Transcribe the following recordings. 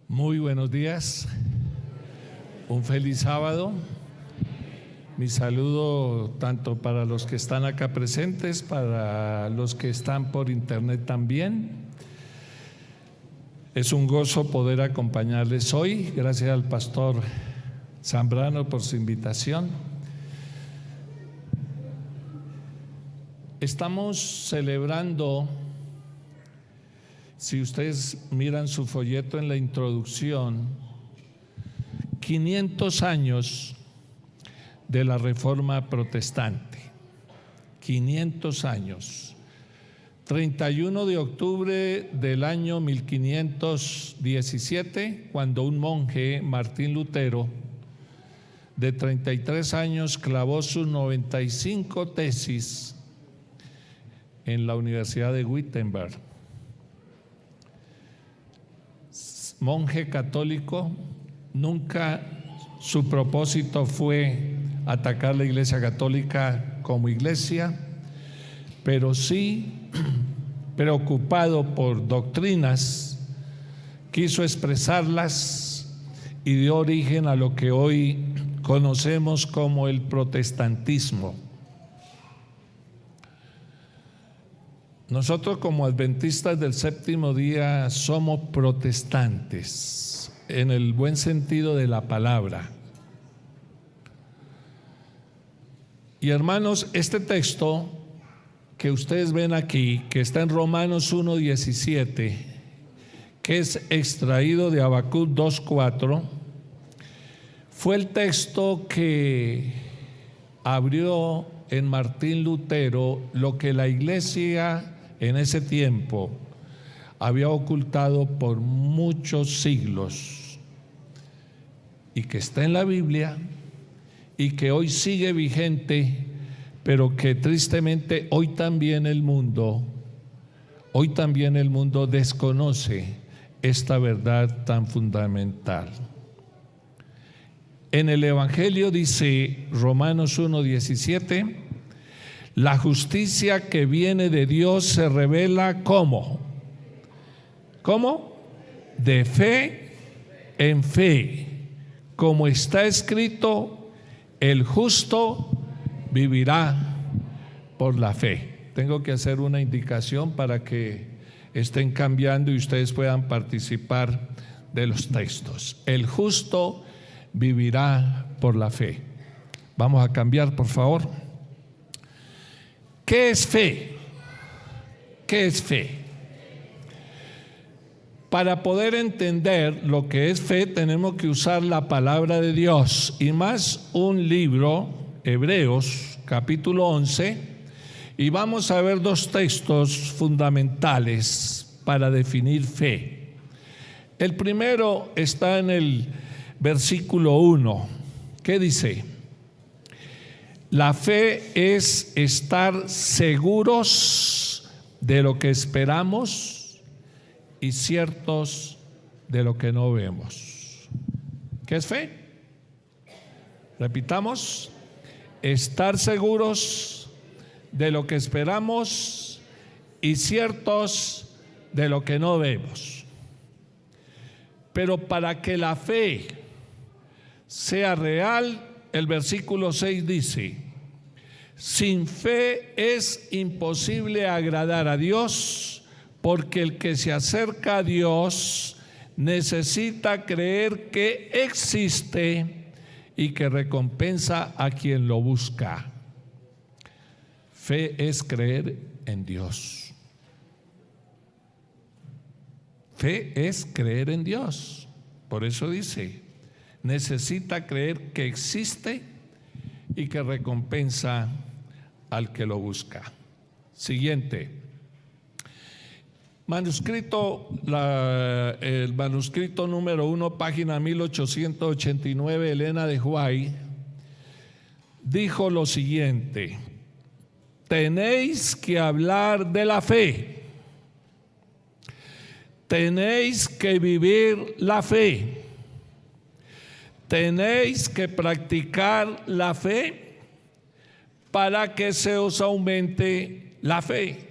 Muy buenos días, un feliz sábado. Mi saludo tanto para los que están acá presentes, para los que están por internet también. Es un gozo poder acompañarles hoy. Gracias al pastor Zambrano por su invitación. Estamos celebrando, si ustedes miran su folleto en la introducción, 500 años de la Reforma Protestante. 500 años. 31 de octubre del año 1517, cuando un monje, Martín Lutero, de 33 años, clavó sus 95 tesis en la Universidad de Wittenberg. Monje católico, nunca su propósito fue atacar la Iglesia Católica como iglesia, pero sí, preocupado por doctrinas, quiso expresarlas y dio origen a lo que hoy conocemos como el protestantismo. Nosotros como adventistas del séptimo día somos protestantes en el buen sentido de la palabra. Y hermanos, este texto que ustedes ven aquí, que está en Romanos 1:17, que es extraído de Habacuc 2:4, fue el texto que abrió en Martín Lutero lo que la iglesia en ese tiempo había ocultado por muchos siglos y que está en la Biblia y que hoy sigue vigente, pero que tristemente hoy también el mundo desconoce esta verdad tan fundamental. En el Evangelio dice Romanos 1:17, la justicia que viene de Dios se revela ¿cómo? ¿Cómo? De fe en fe. Como está escrito, el justo vivirá por la fe. Tengo que hacer una indicación para que estén cambiando y ustedes puedan participar de los textos. El justo vivirá por la fe. Vamos a cambiar, por favor. ¿Qué es fe? ¿Qué es fe? Para poder entender lo que es fe, tenemos que usar la palabra de Dios y más un libro, Hebreos, capítulo 11, y vamos a ver dos textos fundamentales para definir fe. El primero está en el versículo 1, ¿qué dice? La fe es estar seguros de lo que esperamos y ciertos de lo que no vemos. ¿Qué es fe? Repitamos, estar seguros de lo que esperamos y ciertos de lo que no vemos. Pero para que la fe sea real, el versículo 6 dice, sin fe es imposible agradar a Dios, porque el que se acerca a Dios necesita creer que existe y que recompensa a quien lo busca. Fe es creer en Dios. Fe es creer en Dios. Por eso dice, necesita creer que existe y que recompensa al que lo busca. Siguiente. El manuscrito número 1, página 1889, Elena de White, dijo lo siguiente: tenéis que hablar de la fe, tenéis que vivir la fe, tenéis que practicar la fe para que se os aumente la fe.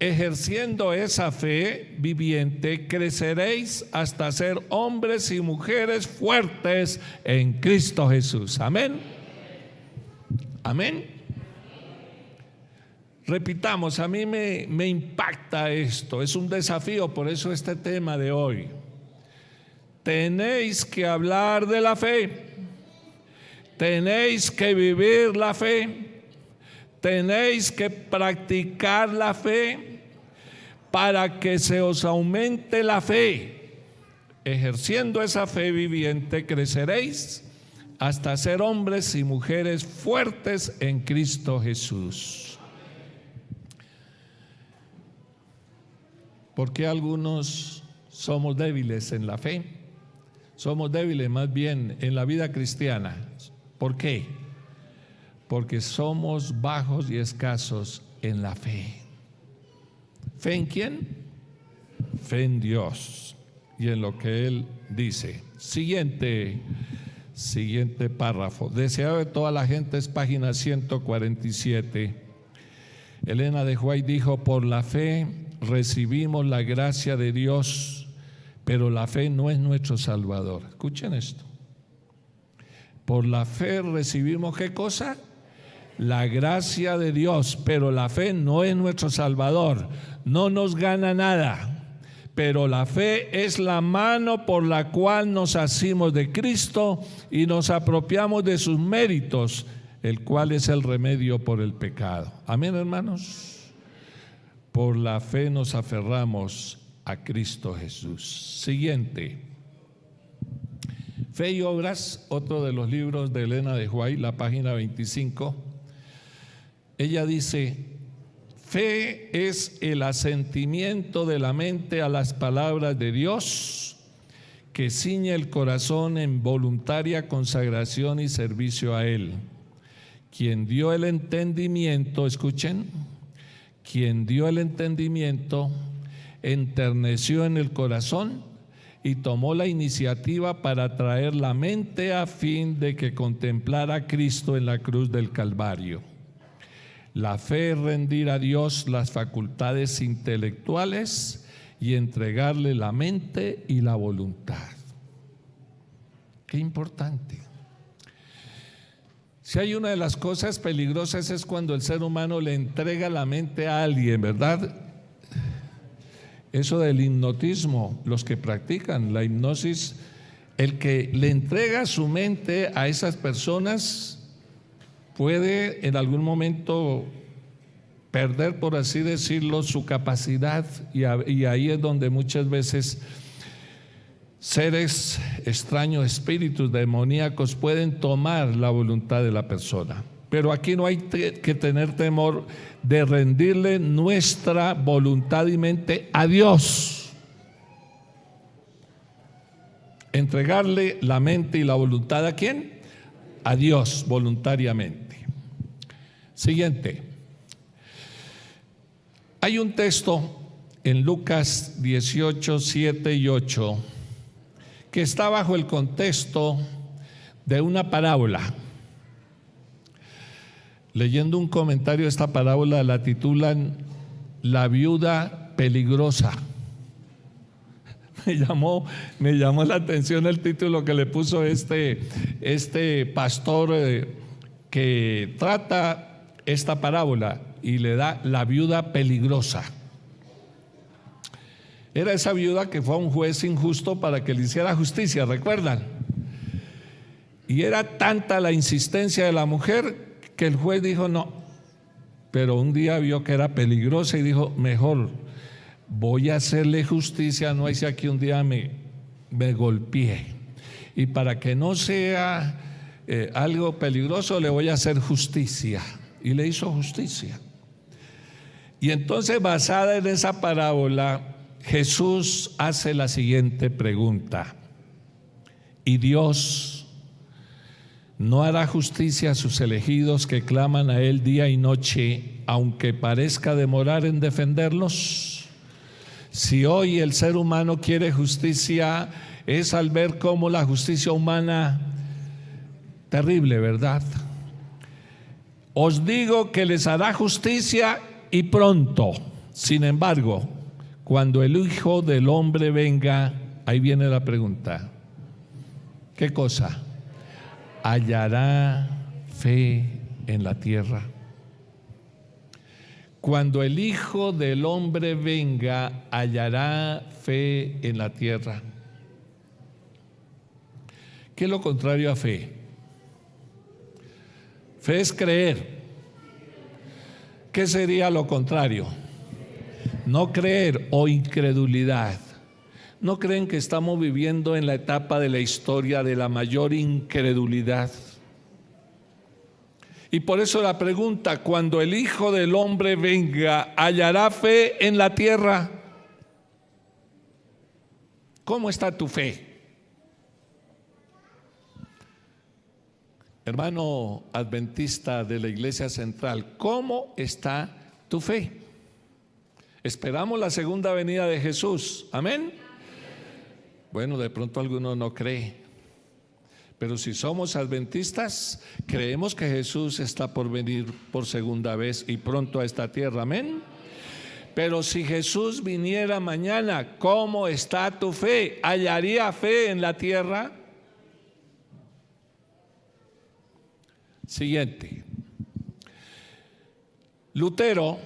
ejerciendo esa fe viviente, creceréis hasta ser hombres y mujeres fuertes en Cristo Jesús. Amén. Amén. Repitamos, a mí me impacta esto, es un desafío, por eso este tema de hoy. Tenéis que hablar de la fe, tenéis que vivir la fe, tenéis que practicar la fe para que se os aumente la fe. Ejerciendo esa fe viviente, creceréis hasta ser hombres y mujeres fuertes en Cristo Jesús. ¿Por qué algunos somos débiles en la fe? Somos débiles más bien en la vida cristiana. ¿Por qué? Porque somos bajos y escasos en la fe. ¿Fe en quién? Fe en Dios y en lo que Él dice. Siguiente párrafo. Deseado de toda la gente es página 147. Elena de White dijo: por la fe recibimos la gracia de Dios, pero la fe no es nuestro Salvador. Escuchen esto. Por la fe recibimos ¿qué cosa? La gracia de Dios, pero la fe no es nuestro Salvador. No nos gana nada, pero la fe es la mano por la cual nos asimos de Cristo y nos apropiamos de sus méritos, el cual es el remedio por el pecado. Amén, hermanos. Por la fe nos aferramos a Cristo Jesús. Siguiente. Fe y obras, otro de los libros de Elena de White, la página 25. Ella dice: fe es el asentimiento de la mente a las palabras de Dios, que ciñe el corazón en voluntaria consagración y servicio a Él. Quien dio el entendimiento, escuchen, quien dio el entendimiento, enterneció en el corazón y tomó la iniciativa para traer la mente a fin de que contemplara a Cristo en la cruz del Calvario. La fe es rendir a Dios las facultades intelectuales y entregarle la mente y la voluntad. Qué importante. Si hay una de las cosas peligrosas es cuando el ser humano le entrega la mente a alguien, ¿verdad? Eso del hipnotismo, los que practican la hipnosis, el que le entrega su mente a esas personas puede en algún momento perder, por así decirlo, su capacidad, y ahí es donde muchas veces seres extraños, espíritus demoníacos pueden tomar la voluntad de la persona. Pero aquí no hay que tener temor de rendirle nuestra voluntad y mente a Dios. Entregarle la mente y la voluntad ¿a quién? A Dios voluntariamente. Siguiente. Hay un texto en Lucas 18, 7 y 8 que está bajo el contexto de una parábola. Leyendo un comentario de esta parábola la titulan La viuda peligrosa. Me llamó la atención el título que le puso este pastor que trata esta parábola y le da La viuda peligrosa. Era esa viuda que fue a un juez injusto para que le hiciera justicia, ¿recuerdan? Y era tanta la insistencia de la mujer que el juez dijo no, pero un día vio que era peligrosa y dijo: mejor voy a hacerle justicia, no hay si aquí un día me golpeé, y para que no sea algo peligroso le voy a hacer justicia. Y le hizo justicia. Y entonces, basada en esa parábola, Jesús hace la siguiente pregunta: ¿y Dios no hará justicia a sus elegidos que claman a Él día y noche, aunque parezca demorar en defenderlos? Si hoy el ser humano quiere justicia, es al ver cómo la justicia humana, terrible, ¿verdad? Os digo que les hará justicia y pronto. Sin embargo, cuando el Hijo del Hombre venga, ahí viene la pregunta. ¿Qué cosa? ¿Hallará fe en la tierra? Cuando el Hijo del Hombre venga, ¿hallará fe en la tierra? ¿Qué es lo contrario a fe? Fe es creer. ¿Qué sería lo contrario? No creer o incredulidad. ¿No creen que estamos viviendo en la etapa de la historia de la mayor incredulidad? Y por eso la pregunta, cuando el Hijo del Hombre venga, ¿hallará fe en la tierra? ¿Cómo está tu fe? Hermano adventista de la Iglesia Central, ¿cómo está tu fe? Esperamos la segunda venida de Jesús, amén. Bueno, de pronto alguno no cree, pero si somos adventistas, creemos que Jesús está por venir por segunda vez y pronto a esta tierra, amén. Pero si Jesús viniera mañana, ¿cómo está tu fe? ¿Hallaría fe en la tierra? Siguiente. Lutero,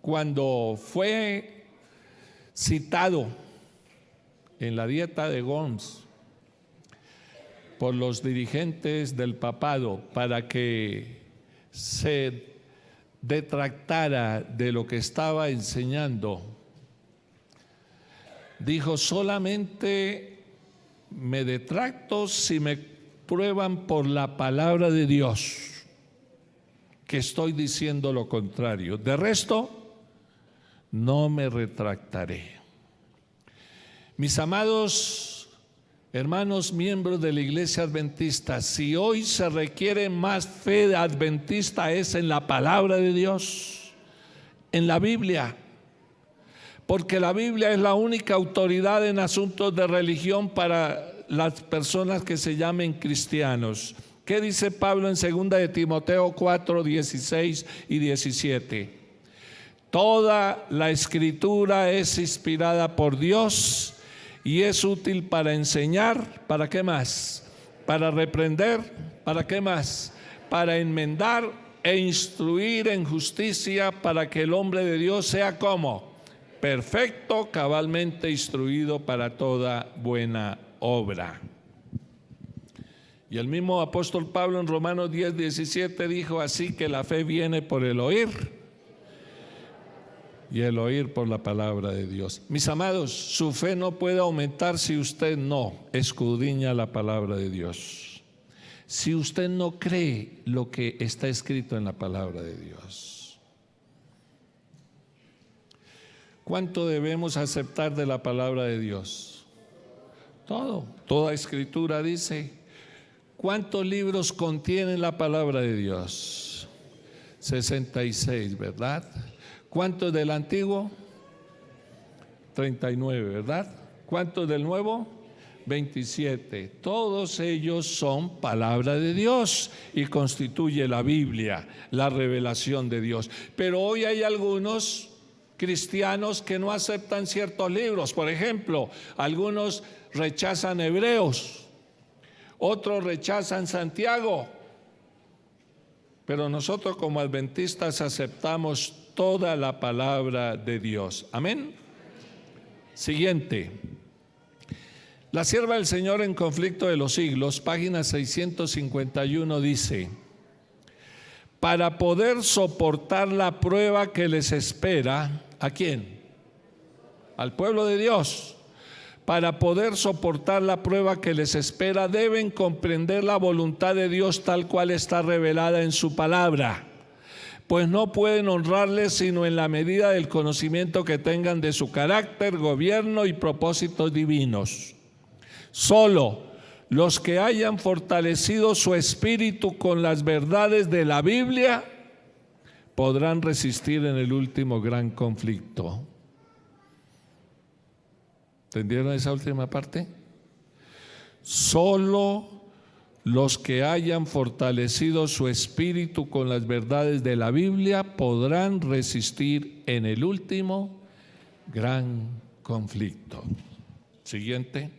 cuando fue citado en la Dieta de Worms por los dirigentes del papado para que se detractara de lo que estaba enseñando, dijo: solamente me detracto si me prueban por la palabra de Dios que estoy diciendo lo contrario. De resto, no me retractaré. Mis amados hermanos miembros de la Iglesia Adventista, si hoy se requiere más fe adventista es en la palabra de Dios, en la Biblia, porque la Biblia es la única autoridad en asuntos de religión para las personas que se llamen cristianos. ¿Qué dice Pablo en 2 de Timoteo 4, 16 y 17? Toda la escritura es inspirada por Dios y es útil para enseñar, ¿para qué más? Para reprender, ¿para qué más? Para enmendar e instruir en justicia, para que el hombre de Dios sea como perfecto, cabalmente instruido para toda buena obra. Y el mismo apóstol Pablo en Romanos 10, 17 dijo: así que la fe viene por el oír y el oír por la palabra de Dios. Mis amados, su fe no puede aumentar si usted no escudriña la palabra de Dios, si usted no cree lo que está escrito en la palabra de Dios. ¿Cuánto debemos aceptar de la palabra de Dios? Todo. Toda escritura dice. ¿Cuántos libros contiene la palabra de Dios? 66, ¿verdad? ¿Cuántos del Antiguo? 39, ¿verdad? ¿Cuántos del Nuevo? 27. Todos ellos son palabra de Dios y constituye la Biblia, la revelación de Dios. Pero hoy hay algunos cristianos que no aceptan ciertos libros. Por ejemplo, algunos rechazan Hebreos, otros rechazan Santiago, pero nosotros como adventistas aceptamos toda la palabra de Dios. Amén. Siguiente. La sierva del Señor en conflicto de los siglos, página 651, dice: para poder soportar la prueba que les espera, ¿a quién? Al pueblo de Dios. Para poder soportar la prueba que les espera, deben comprender la voluntad de Dios tal cual está revelada en su palabra, pues no pueden honrarle sino en la medida del conocimiento que tengan de su carácter, gobierno y propósitos divinos. Solo los que hayan fortalecido su espíritu con las verdades de la Biblia podrán resistir en el último gran conflicto. ¿Entendieron esa última parte? Solo los que hayan fortalecido su espíritu con las verdades de la Biblia podrán resistir en el último gran conflicto. Siguiente.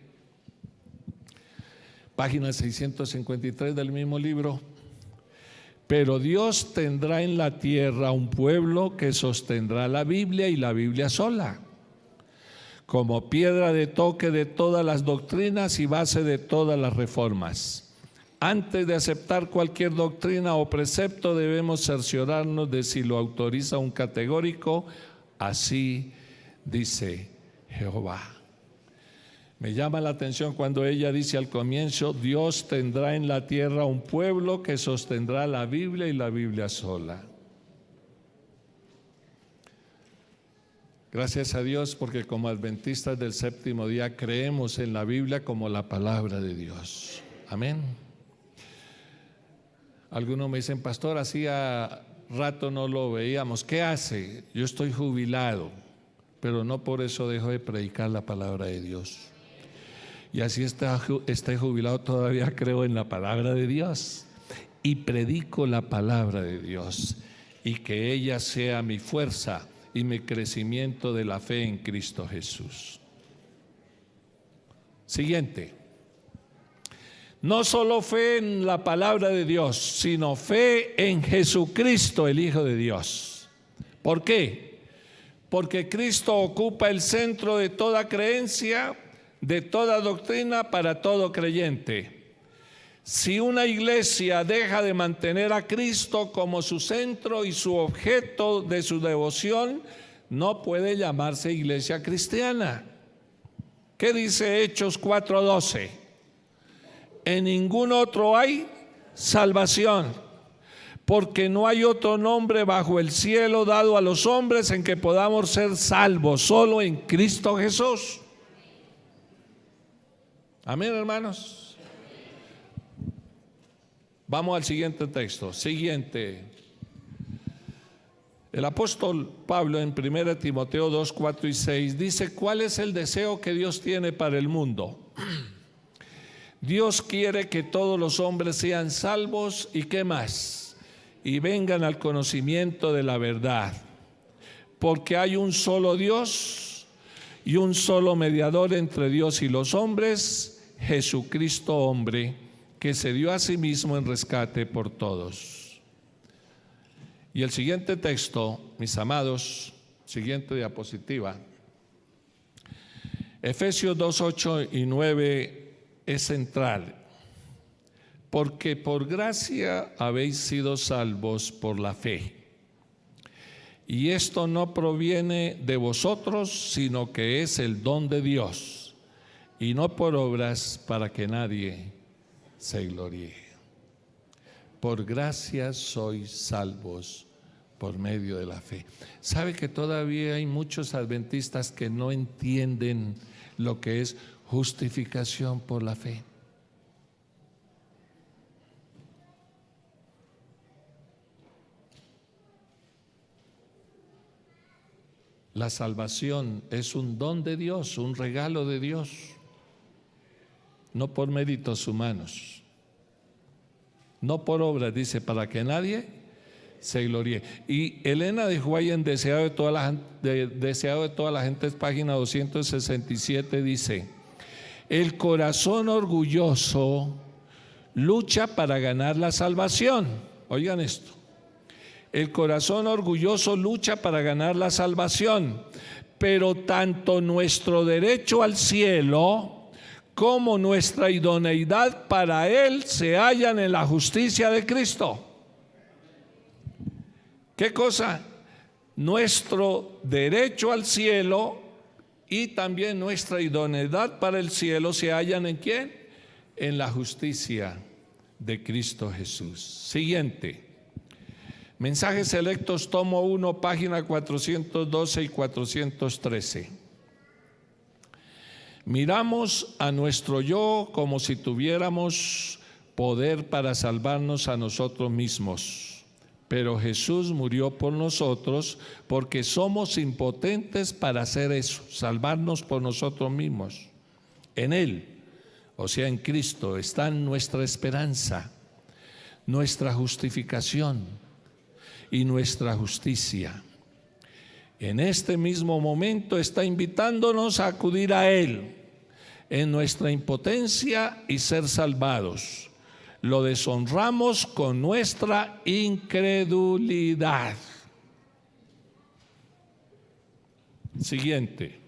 Página 653 del mismo libro. Pero Dios tendrá en la tierra un pueblo que sostendrá la Biblia y la Biblia sola, como piedra de toque de todas las doctrinas y base de todas las reformas. Antes de aceptar cualquier doctrina o precepto debemos cerciorarnos de si lo autoriza un categórico, así dice Jehová. Me llama la atención cuando ella dice al comienzo, Dios tendrá en la tierra un pueblo que sostendrá la Biblia y la Biblia sola. Gracias a Dios porque como adventistas del séptimo día creemos en la Biblia como la palabra de Dios. Amén. Algunos me dicen, pastor, hacía rato no lo veíamos. ¿Qué hace? Yo estoy jubilado, pero no por eso dejo de predicar la palabra de Dios. Y así esté jubilado, todavía creo en la palabra de Dios y predico la palabra de Dios, y que ella sea mi fuerza y mi crecimiento de la fe en Cristo Jesús. Siguiente. No solo fe en la palabra de Dios, sino fe en Jesucristo, el Hijo de Dios. ¿Por qué? Porque Cristo ocupa el centro de toda creencia, de toda doctrina para todo creyente. Si una iglesia deja de mantener a Cristo como su centro y su objeto de su devoción, no puede llamarse iglesia cristiana. ¿Qué dice Hechos 4:12? En ningún otro hay salvación, porque no hay otro nombre bajo el cielo dado a los hombres en que podamos ser salvos, solo en Cristo Jesús. Amén, hermanos. Vamos al siguiente texto. Siguiente. El apóstol Pablo en 1 Timoteo 2, 4 y 6 dice, ¿cuál es el deseo que Dios tiene para el mundo? Dios quiere que todos los hombres sean salvos y ¿qué más? Y vengan al conocimiento de la verdad. Porque hay un solo Dios y un solo mediador entre Dios y los hombres, Jesucristo hombre, que se dio a sí mismo en rescate por todos. Y el siguiente texto, mis amados, siguiente diapositiva, Efesios 2, 8 y 9 es central. Porque por gracia habéis sido salvos por la fe. Y esto no proviene de vosotros, sino que es el don de Dios, y no por obras para que nadie se gloríe. Por gracia sois salvos por medio de la fe. ¿Sabe que todavía hay muchos adventistas que no entienden lo que es justificación por la fe? La salvación es un don de Dios, un regalo de Dios, no por méritos humanos, no por obras, dice, para que nadie se gloríe. Y Elena de White, deseado de toda la gente, es página 267, dice, el corazón orgulloso lucha para ganar la salvación. Oigan esto. El corazón orgulloso lucha para ganar la salvación, pero tanto nuestro derecho al cielo como nuestra idoneidad para él se hallan en la justicia de Cristo. ¿Qué cosa? Nuestro derecho al cielo y también nuestra idoneidad para el cielo se hallan ¿en quién? En la justicia de Cristo Jesús. Siguiente. Mensajes Selectos, tomo 1, página 412 y 413. Miramos a nuestro yo como si tuviéramos poder para salvarnos a nosotros mismos, pero Jesús murió por nosotros porque somos impotentes para hacer eso, salvarnos por nosotros mismos. En Él, o sea, en Cristo, está nuestra esperanza, nuestra justificación y nuestra justicia. En este mismo momento está invitándonos a acudir a Él en nuestra impotencia y ser salvados. Lo deshonramos con nuestra incredulidad. Siguiente.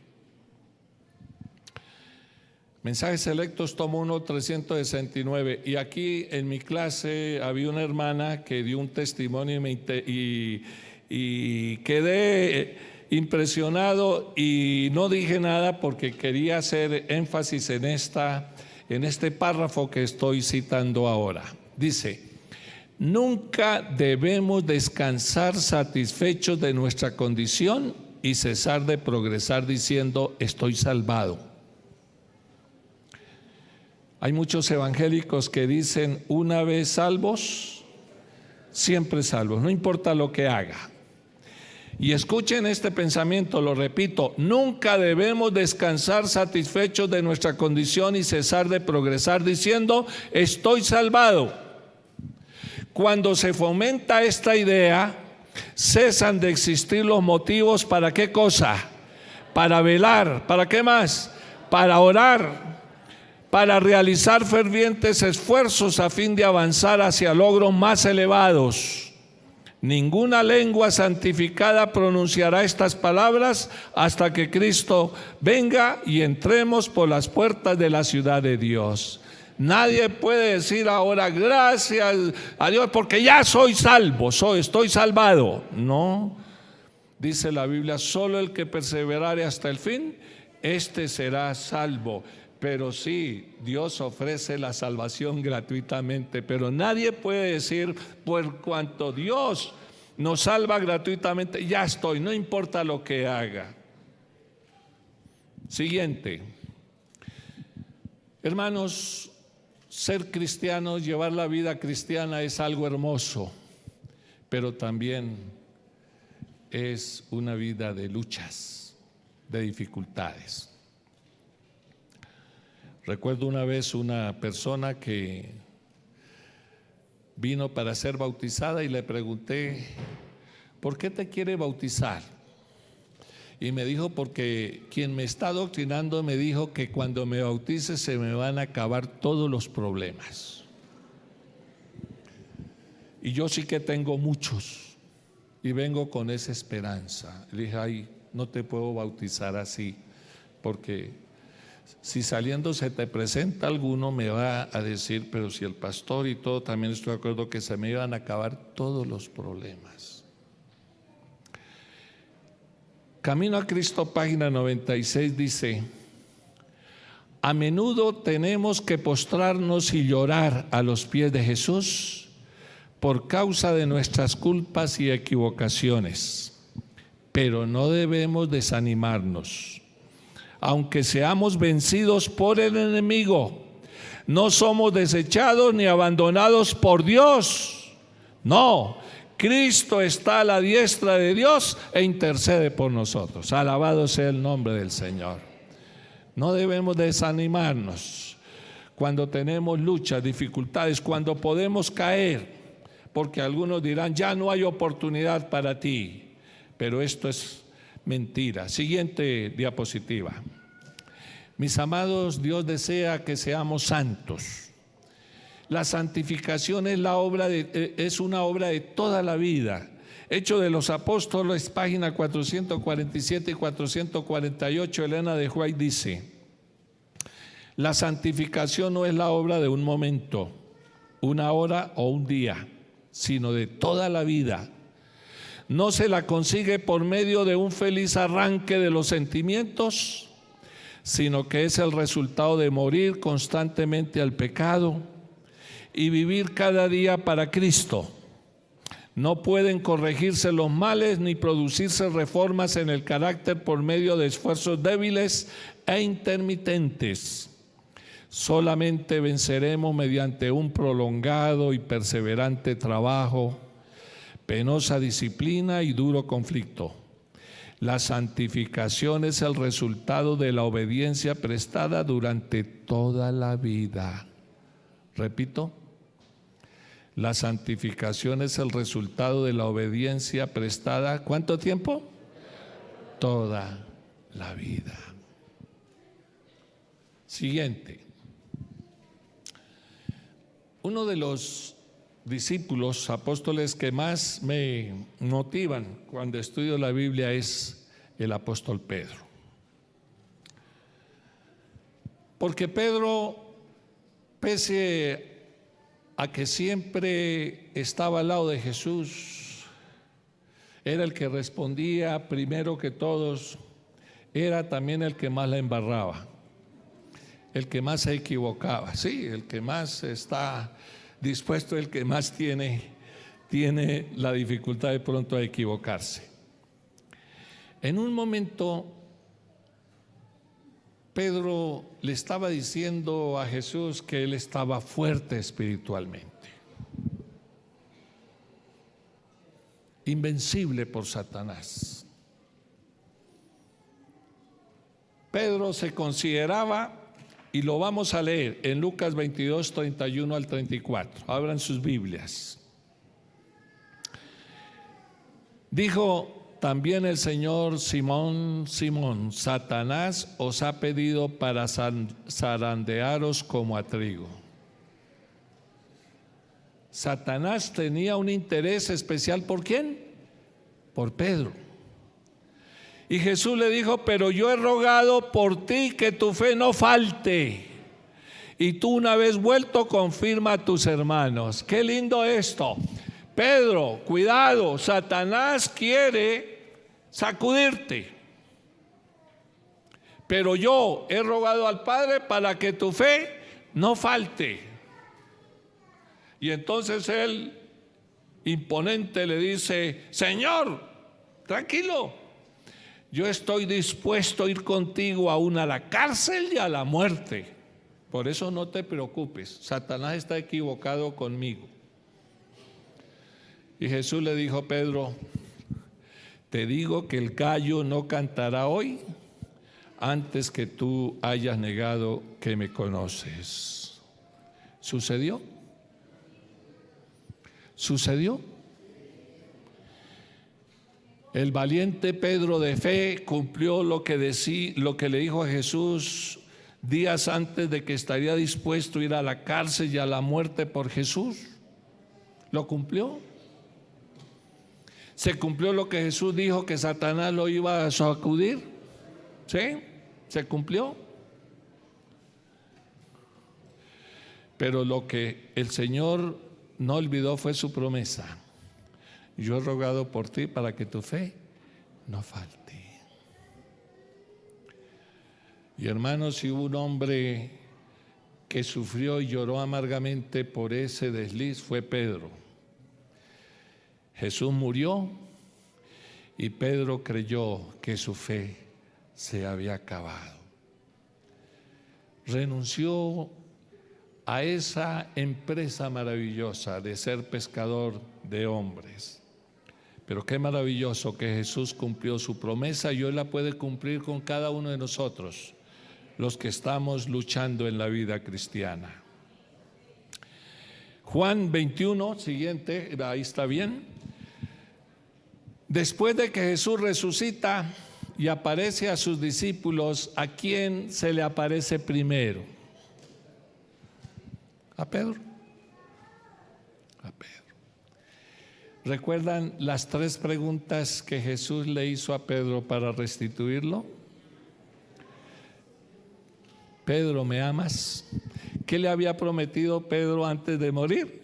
Mensajes selectos, tomo 1, 369. Y aquí en mi clase había una hermana que dio un testimonio y quedé impresionado y no dije nada porque quería hacer énfasis en este párrafo que estoy citando ahora. Dice: nunca debemos descansar satisfechos de nuestra condición y cesar de progresar diciendo estoy salvado. Hay muchos evangélicos que dicen una vez salvos, siempre salvos, no importa lo que haga. Y escuchen este pensamiento, lo repito: nunca debemos descansar satisfechos de nuestra condición y cesar de progresar diciendo estoy salvado. Cuando se fomenta esta idea, cesan de existir los motivos para ¿qué cosa? Para velar. ¿Para qué más? Para orar, para realizar fervientes esfuerzos a fin de avanzar hacia logros más elevados. Ninguna lengua santificada pronunciará estas palabras hasta que Cristo venga y entremos por las puertas de la ciudad de Dios. Nadie puede decir ahora gracias a Dios porque ya soy salvo, estoy salvado. No, dice la Biblia, solo el que perseverare hasta el fin, este será salvo. Pero sí, Dios ofrece la salvación gratuitamente, pero nadie puede decir por cuanto Dios nos salva gratuitamente, ya estoy, no importa lo que haga. Siguiente. Hermanos, ser cristianos, llevar la vida cristiana es algo hermoso, pero también es una vida de luchas, de dificultades. Recuerdo una vez una persona que vino para ser bautizada y le pregunté, ¿por qué te quiere bautizar? Y me dijo, porque quien me está adoctrinando me dijo que cuando me bautice se me van a acabar todos los problemas. Y yo sí que tengo muchos y vengo con esa esperanza. Le dije, ay, no te puedo bautizar así, porque si saliendo se te presenta alguno me va a decir, pero si el pastor y todo, también estoy de acuerdo que se me iban a acabar todos los problemas. Camino a Cristo, página 96, dice: a menudo tenemos que postrarnos y llorar a los pies de Jesús por causa de nuestras culpas y equivocaciones, pero no debemos desanimarnos. Aunque seamos vencidos por el enemigo, no somos desechados ni abandonados por Dios. No, Cristo está a la diestra de Dios e intercede por nosotros. Alabado sea el nombre del Señor. No debemos desanimarnos cuando tenemos luchas, dificultades, cuando podemos caer, porque algunos dirán, ya no hay oportunidad para ti, pero esto es mentira. Siguiente diapositiva. Mis amados, Dios desea que seamos santos. La santificación es una obra de toda la vida. Hechos de los Apóstoles, página 447 y 448, Elena de White dice: la santificación no es la obra de un momento, una hora o un día, sino de toda la vida. No se la consigue por medio de un feliz arranque de los sentimientos, sino que es el resultado de morir constantemente al pecado y vivir cada día para Cristo. No pueden corregirse los males ni producirse reformas en el carácter por medio de esfuerzos débiles e intermitentes. Solamente venceremos mediante un prolongado y perseverante trabajo, penosa disciplina y duro conflicto. La santificación es el resultado de la obediencia prestada durante toda la vida. Repito, la santificación es el resultado de la obediencia prestada, ¿cuánto tiempo? Toda la vida. Siguiente. Uno de los discípulos, apóstoles que más me motivan cuando estudio la Biblia es el apóstol Pedro. Porque Pedro, pese a que siempre estaba al lado de Jesús, era el que respondía primero que todos, era también el que más la embarraba, el que más se equivocaba, sí, el que más está dispuesto, el que más tiene la dificultad de pronto a equivocarse. En un momento, Pedro le estaba diciendo a Jesús que él estaba fuerte espiritualmente, invencible por Satanás. Pedro se consideraba, y lo vamos a leer en Lucas 22, 31 al 34. Abran sus Biblias. Dijo también el Señor: Simón, Simón, Satanás os ha pedido para zarandearos como a trigo. Satanás tenía un interés especial, ¿por quién? Por Pedro. Y Jesús le dijo: pero yo he rogado por ti que tu fe no falte, y tú, una vez vuelto, confirma a tus hermanos. Qué lindo esto. Pedro, cuidado, Satanás quiere sacudirte, pero yo he rogado al Padre para que tu fe no falte. Y entonces él, imponente, le dice: Señor, tranquilo, yo estoy dispuesto a ir contigo aún a la cárcel y a la muerte. Por eso no te preocupes, Satanás está equivocado conmigo. Y Jesús le dijo: Pedro, te digo que el gallo no cantará hoy antes que tú hayas negado que me conoces. ¿Sucedió? ¿Sucedió? El valiente Pedro de fe cumplió lo que le dijo a Jesús días antes de que estaría dispuesto a ir a la cárcel y a la muerte por Jesús. ¿Lo cumplió? ¿Se cumplió lo que Jesús dijo, que Satanás lo iba a sacudir? ¿Sí? ¿Se cumplió? Pero lo que el Señor no olvidó fue su promesa: yo he rogado por ti para que tu fe no falte. Y hermanos, si hubo un hombre que sufrió y lloró amargamente por ese desliz, fue Pedro. Jesús murió y Pedro creyó que su fe se había acabado. Renunció a esa empresa maravillosa de ser pescador de hombres. Pero qué maravilloso que Jesús cumplió su promesa y hoy la puede cumplir con cada uno de nosotros, los que estamos luchando en la vida cristiana. Juan 21, siguiente, ahí está bien. Después de que Jesús resucita y aparece a sus discípulos, ¿a quién se le aparece primero? A Pedro. A Pedro. ¿Recuerdan las 3 preguntas que Jesús le hizo a Pedro para restituirlo? Pedro, ¿me amas? ¿Qué le había prometido Pedro antes de morir?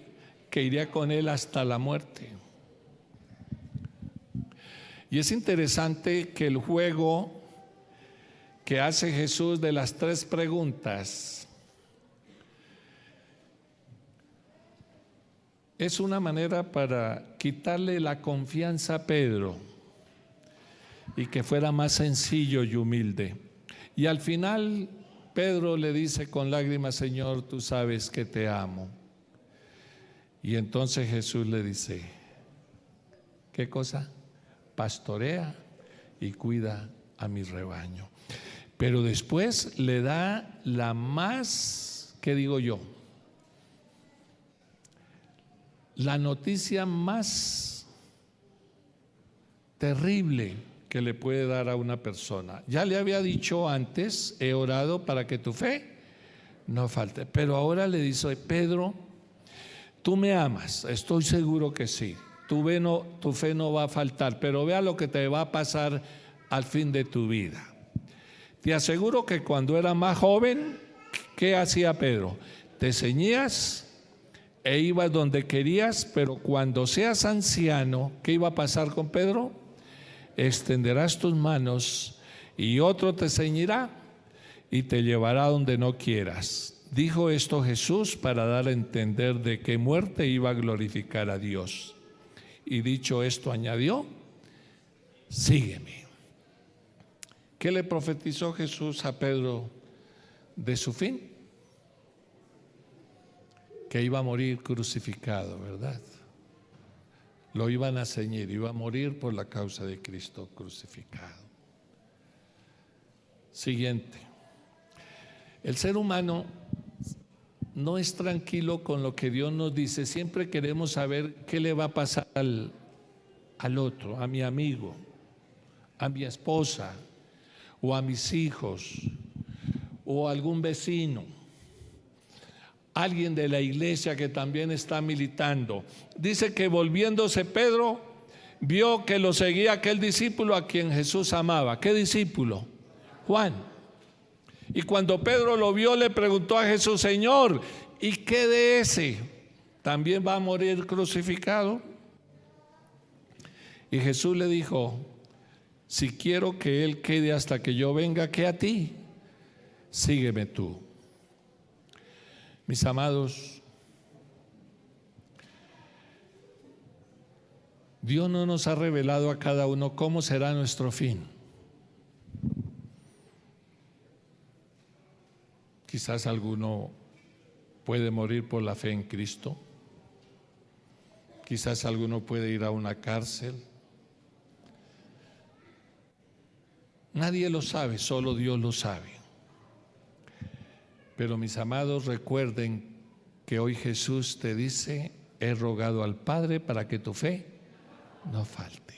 Que iría con él hasta la muerte. Y es interesante que el juego que hace Jesús de las 3 preguntas es una manera para quitarle la confianza a Pedro y que fuera más sencillo y humilde. Y al final Pedro le dice con lágrimas: Señor, tú sabes que te amo. Y entonces Jesús le dice: ¿qué cosa? Pastorea y cuida a mi rebaño. Pero después le da la más, ¿qué digo yo? La noticia más terrible que le puede dar a una persona. Ya le había dicho antes, he orado para que tu fe no falte. Pero ahora le dice: Pedro, tú me amas, estoy seguro que sí. Tu fe no va a faltar, pero vea lo que te va a pasar al fin de tu vida. Te aseguro que cuando era más joven, ¿qué hacía Pedro? Te ceñías e ibas donde querías, pero cuando seas anciano, ¿qué iba a pasar con Pedro? Extenderás tus manos y otro te ceñirá y te llevará donde no quieras. Dijo esto Jesús para dar a entender de qué muerte iba a glorificar a Dios. Y dicho esto añadió: sígueme. ¿Qué le profetizó Jesús a Pedro de su fin? Que iba a morir crucificado, ¿verdad? Lo iban a ceñir, iba a morir por la causa de Cristo crucificado. Siguiente. El ser humano no es tranquilo con lo que Dios nos dice. Siempre queremos saber qué le va a pasar al otro, a mi amigo, a mi esposa, o a mis hijos, o a algún vecino, alguien de la iglesia que también está militando. Dice que volviéndose Pedro, vio que lo seguía aquel discípulo a quien Jesús amaba. ¿Qué discípulo? Juan. Y cuando Pedro lo vio, le preguntó a Jesús: Señor, ¿y qué de ese? ¿También va a morir crucificado? Y Jesús le dijo: si quiero que él quede hasta que yo venga, ¿qué a ti? Sígueme tú. Mis amados, Dios no nos ha revelado a cada uno cómo será nuestro fin. Quizás alguno puede morir por la fe en Cristo. Quizás alguno puede ir a una cárcel. Nadie lo sabe, solo Dios lo sabe. Pero mis amados, recuerden que hoy Jesús te dice: he rogado al Padre para que tu fe no falte.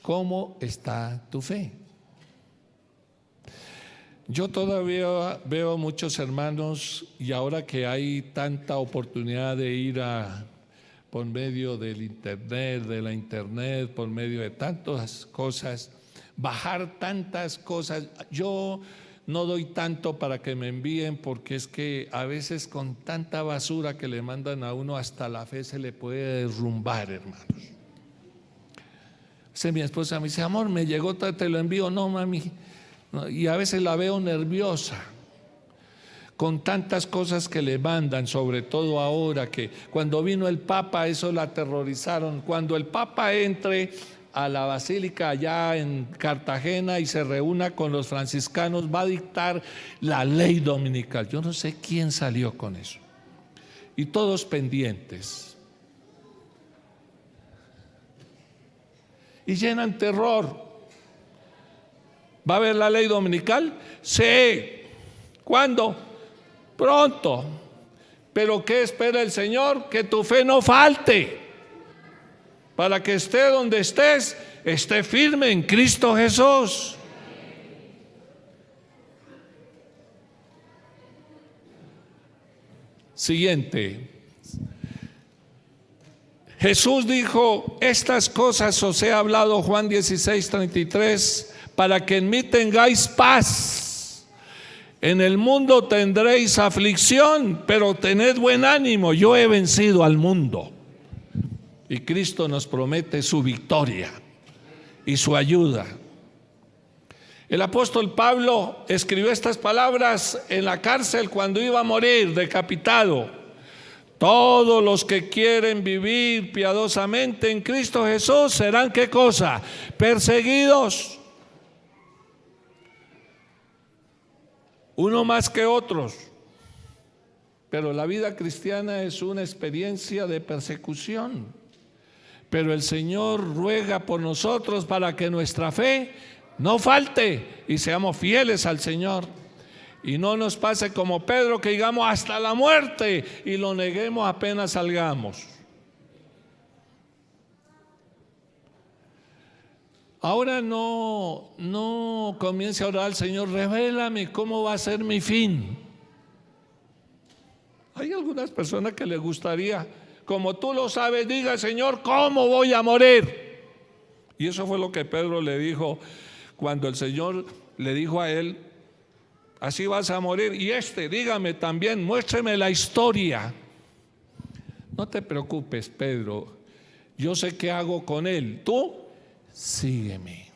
¿Cómo está tu fe? Yo todavía veo muchos hermanos, y ahora que hay tanta oportunidad de ir por medio del internet, de la internet, por medio de tantas cosas, bajar tantas cosas. Yo no doy tanto para que me envíen, porque es que a veces con tanta basura que le mandan a uno, hasta la fe se le puede derrumbar, hermanos. Mi esposa me dice: amor, me llegó, te lo envío. No, mami. No, y a veces la veo nerviosa con tantas cosas que le mandan, sobre todo ahora que cuando vino el Papa, eso la aterrorizaron. Cuando el Papa entre a la basílica allá en Cartagena y se reúna con los franciscanos, va a dictar la ley dominical. Yo no sé quién salió con eso. Y todos pendientes. Y llenan terror. ¿Va a haber la ley dominical? Sí. ¿Cuándo? Pronto. Pero ¿qué espera el Señor? Que tu fe no falte, para que esté donde estés, esté firme en Cristo Jesús. Siguiente. Jesús dijo: estas cosas os he hablado, Juan 16:33, para que en mí tengáis paz. En el mundo tendréis aflicción, pero tened buen ánimo, yo he vencido al mundo. Y Cristo nos promete su victoria y su ayuda. El apóstol Pablo escribió estas palabras en la cárcel cuando iba a morir decapitado: todos los que quieren vivir piadosamente en Cristo Jesús serán, ¿qué cosa? Perseguidos. Uno más que otros. Pero la vida cristiana es una experiencia de persecución. Pero el Señor ruega por nosotros para que nuestra fe no falte y seamos fieles al Señor. Y no nos pase como Pedro, que digamos hasta la muerte y lo neguemos apenas salgamos. Ahora no comience a orar al Señor, revélame cómo va a ser mi fin. Hay algunas personas que les gustaría, como tú lo sabes, diga, Señor, ¿cómo voy a morir? Y eso fue lo que Pedro le dijo cuando el Señor le dijo a él, así vas a morir. Y dígame también, muéstreme la historia. No te preocupes, Pedro, yo sé qué hago con él. Tú sígueme.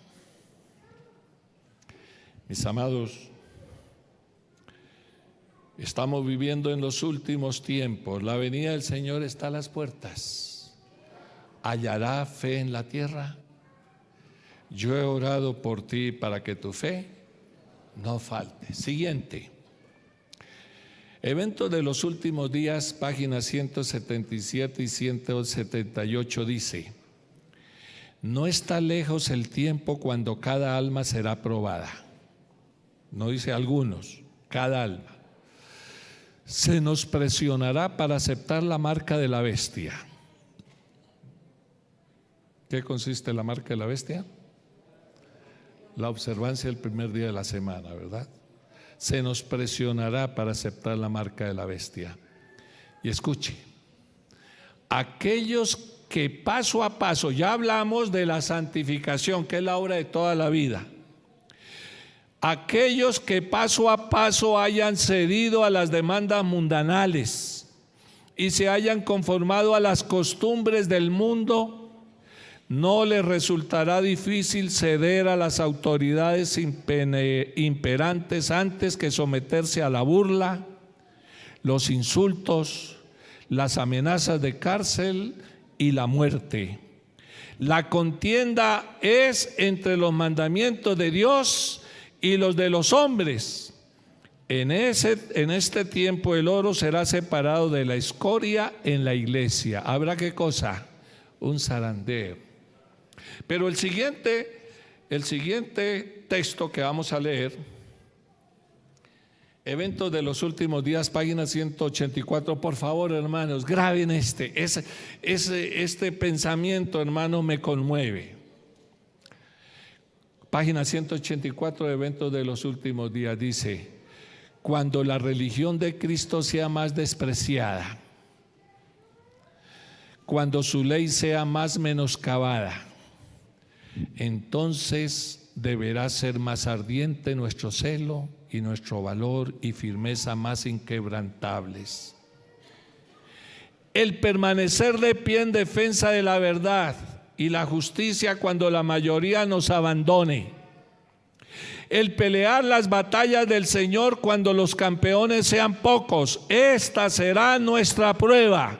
Mis amados, estamos viviendo en los últimos tiempos. La venida del Señor está a las puertas. ¿Hallará fe en la tierra? Yo he orado por ti para que tu fe no falte. Siguiente. Eventos de los últimos días, páginas 177 y 178 dice: no está lejos el tiempo cuando cada alma será probada. No dice algunos, cada alma. Se nos presionará para aceptar la marca de la bestia. ¿Qué consiste la marca de la bestia? La observancia del primer día de la semana, ¿verdad? Se nos presionará para aceptar la marca de la bestia. Y escuche, aquellos que paso a paso, ya hablamos de la santificación, que es la obra de toda la vida. Aquellos que paso a paso hayan cedido a las demandas mundanales y se hayan conformado a las costumbres del mundo, no les resultará difícil ceder a las autoridades imperantes antes que someterse a la burla, los insultos, las amenazas de cárcel y la muerte. La contienda es entre los mandamientos de Dios y los de los hombres. En este tiempo el oro será separado de la escoria en la iglesia. ¿Habrá qué cosa? Un zarandeo. Pero el siguiente texto que vamos a leer, eventos de los últimos días, página 184, por favor, hermanos, graben este pensamiento, hermano, me conmueve. Página 184, eventos de los últimos días, dice: cuando la religión de Cristo sea más despreciada, cuando su ley sea más menoscabada, entonces deberá ser más ardiente nuestro celo y nuestro valor y firmeza más inquebrantables. El permanecer de pie en defensa de la verdad y la justicia cuando la mayoría nos abandone. El pelear las batallas del Señor cuando los campeones sean pocos. Esta será nuestra prueba.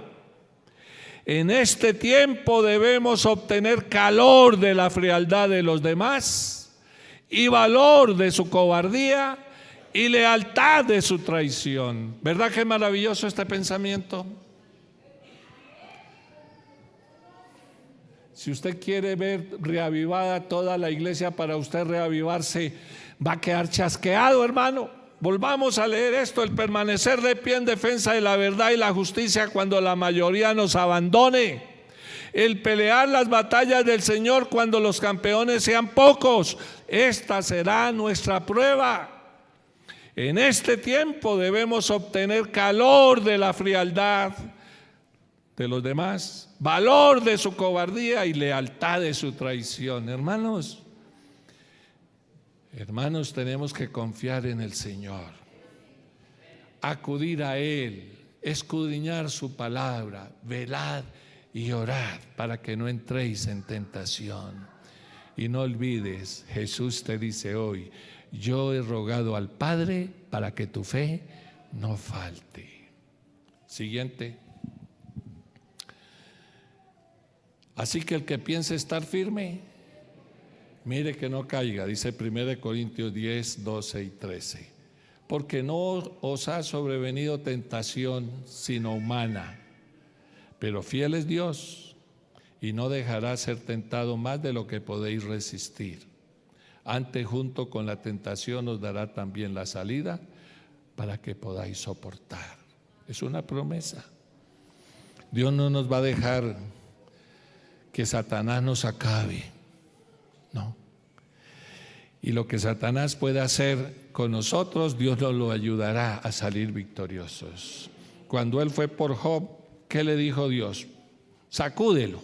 En este tiempo debemos obtener calor de la frialdad de los demás y valor de su cobardía y lealtad de su traición. ¿Verdad que es maravilloso este pensamiento? Si usted quiere ver reavivada toda la iglesia, para usted reavivarse va a quedar chasqueado, hermano. Volvamos a leer esto: el permanecer de pie en defensa de la verdad y la justicia cuando la mayoría nos abandone. El pelear las batallas del Señor cuando los campeones sean pocos. Esta será nuestra prueba. En este tiempo debemos obtener calor de la frialdad de los demás, valor de su cobardía y lealtad de su traición. Hermanos, tenemos que confiar en el Señor, acudir a Él, escudriñar su palabra, velad y orad para que no entréis en tentación. Y no olvides, Jesús te dice hoy: yo he rogado al Padre para que tu fe no falte. Siguiente. Así que el que piense estar firme, mire que no caiga, dice 1 Corintios 10, 12 y 13. Porque no os ha sobrevenido tentación sino humana, pero fiel es Dios, y no dejará ser tentado más de lo que podéis resistir. Antes, junto con la tentación, os dará también la salida para que podáis soportar. Es una promesa. Dios no nos va a dejar que Satanás nos acabe, no. Y lo que Satanás puede hacer con nosotros, Dios nos lo ayudará a salir victoriosos. Cuando él fue por Job, ¿qué le dijo Dios? Sacúdelo.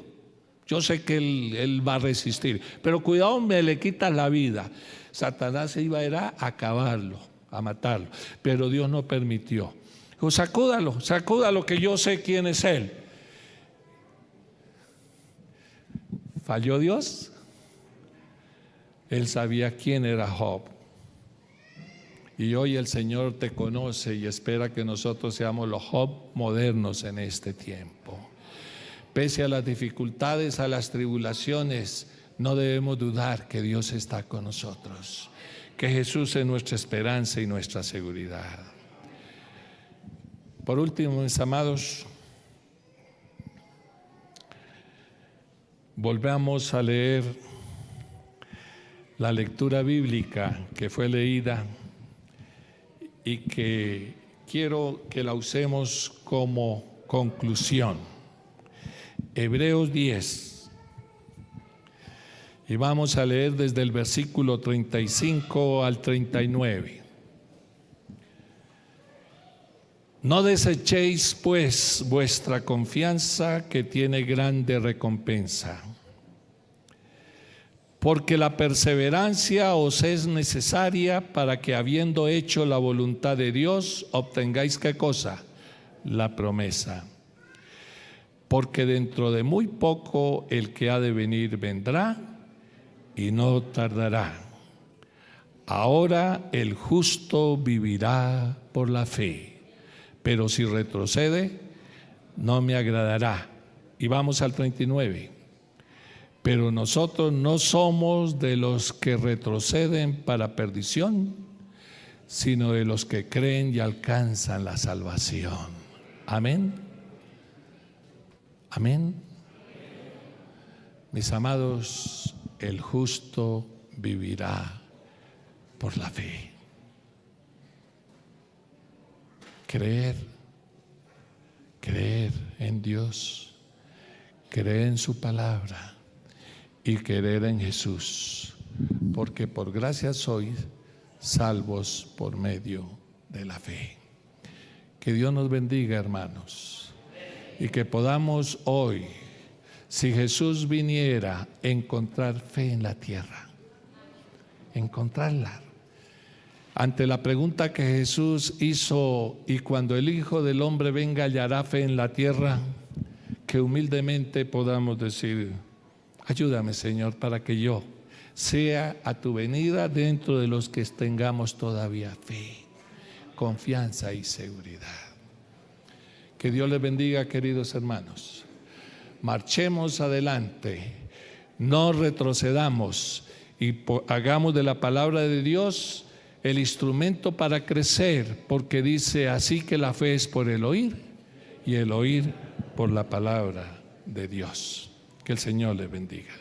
Yo sé que él va a resistir, pero cuidado, me le quitas la vida. Satanás se iba a ir a acabarlo, a matarlo, pero Dios no permitió. Dijo, sacúdalo, que yo sé quién es él. ¿Falló Dios? Él sabía quién era Job. Y hoy el Señor te conoce y espera que nosotros seamos los Job modernos en este tiempo. Pese a las dificultades, a las tribulaciones, no debemos dudar que Dios está con nosotros, que Jesús es nuestra esperanza y nuestra seguridad. Por último, mis amados, volvamos a leer la lectura bíblica que fue leída y que quiero que la usemos como conclusión. Hebreos 10. Y vamos a leer desde el versículo 35 al 39. No desechéis pues vuestra confianza, que tiene grande recompensa, porque la perseverancia os es necesaria para que, habiendo hecho la voluntad de Dios, obtengáis ¿qué cosa? La promesa. Porque dentro de muy poco el que ha de venir vendrá y no tardará. Ahora el justo vivirá por la fe, pero si retrocede, no me agradará. Y vamos al 39. Pero nosotros no somos de los que retroceden para perdición, sino de los que creen y alcanzan la salvación. Amén. Amén. Mis amados, el justo vivirá por la fe. Creer en Dios, creer en su palabra y creer en Jesús, porque por gracia sois salvos por medio de la fe. Que Dios nos bendiga, hermanos. Y que podamos hoy, si Jesús viniera, encontrar fe en la tierra, encontrarla. Ante la pregunta que Jesús hizo, y cuando el Hijo del Hombre venga, hallará fe en la tierra, que humildemente podamos decir, ayúdame, Señor, para que yo sea a tu venida dentro de los que tengamos todavía fe, confianza y seguridad. Que Dios les bendiga, queridos hermanos. Marchemos adelante, no retrocedamos y hagamos de la palabra de Dios el instrumento para crecer, porque dice así que la fe es por el oír y el oír por la palabra de Dios. Que el Señor les bendiga.